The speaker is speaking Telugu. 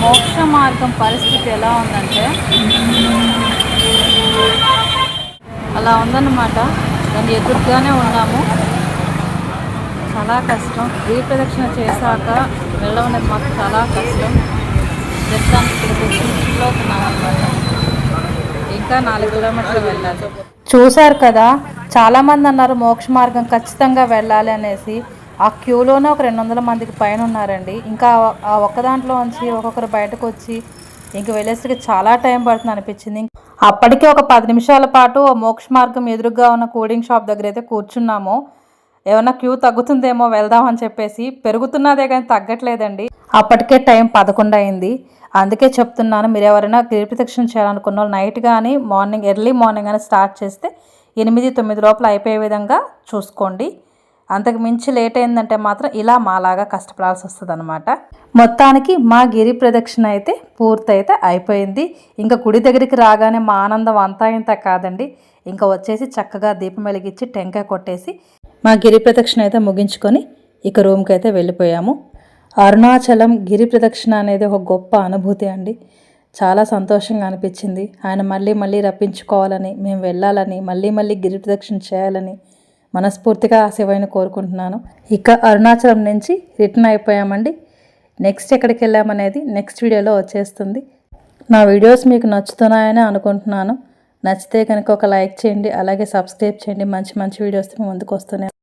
మోక్ష మార్గం పరిస్థితి ఎలా ఉందంటే అలా ఉందన్నమాట. దాన్ని ఎదురుగానే ఉన్నాము. చాలా కష్టం. గిరి ప్రదక్షిణ చేశాక వెళ్ళడం అనేది మాకు చాలా కష్టం. ప్రస్తుతానికి ఇక్కడికి వచ్చి ఫీల్ అవుతున్నాం అనమాట. ఇంకా 4 కిలోమీటర్లు వెళ్ళాలి. చూశారు కదా, చాలామంది అన్నారు మోక్ష మార్గం ఖచ్చితంగా వెళ్ళాలి అనేసి. ఆ క్యూలోనే ఒక 200 మందికి పైన ఉన్నారండి. ఇంకా ఆ ఒక్క దాంట్లో నుంచి ఒక్కొక్కరు బయటకు వచ్చి ఇంక వెళ్ళేసరికి చాలా టైం పడుతుంది అనిపించింది. అప్పటికే ఒక 10 నిమిషాల పాటు మోక్ష మార్గం ఎదురుగా ఉన్న కూలింగ్ షాప్ దగ్గర అయితే కూర్చున్నాము. ఏమన్నా క్యూ తగ్గుతుందేమో వెళ్దామని చెప్పేసి. పెరుగుతున్నదే కానీ తగ్గట్లేదండి. అప్పటికే టైం 11 అయింది. అందుకే చెప్తున్నాను, మీరు ఎవరైనా గిరి ప్రదక్షిణ చేయాలనుకున్న వాళ్ళు నైట్ కానీ మార్నింగ్ ఎర్లీ మార్నింగ్ కానీ స్టార్ట్ చేస్తే 8-9 లోపల అయిపోయే విధంగా చూసుకోండి. అంతకు మించి లేట్ అయిందంటే మాత్రం ఇలా మాలాగా కష్టపడాల్సి వస్తుంది అనమాట. మొత్తానికి మా గిరి ప్రదక్షిణ అయితే పూర్తయితే అయిపోయింది. ఇంకా గుడి దగ్గరికి రాగానే మా ఆనందం అంతా ఇంత కాదండి. ఇంకా వచ్చేసి చక్కగా దీపం వెలిగించి టెంకాయ కొట్టేసి మా గిరి ప్రదక్షిణ అయితే ముగించుకొని ఇక రూమ్కి అయితే వెళ్ళిపోయాము. అరుణాచలం గిరి ప్రదక్షిణ అనేది ఒక గొప్ప అనుభూతి అండి. చాలా సంతోషంగా అనిపించింది. ఆయన మళ్ళీ మళ్ళీ రప్పించుకోవాలని, మేము వెళ్ళాలని, మళ్ళీ గిరి ప్రదక్షిణ చేయాలని మనస్ఫూర్తిగా ఆ శివయ్యని కోరుకుంటున్నాను. ఇక అరుణాచలం నుంచి రిటర్న్ అయిపోయామండి. నెక్స్ట్ ఎక్కడికి వెళ్ళామనేది నెక్స్ట్ వీడియోలో వచ్చేస్తుంది. నా వీడియోస్ మీకు నచ్చుతున్నాయని అనుకుంటున్నాను. నచ్చితే కనుక ఒక లైక్ చేయండి, అలాగే సబ్స్క్రైబ్ చేయండి. మంచి వీడియోస్ ముందుకు వస్తున్నాయి.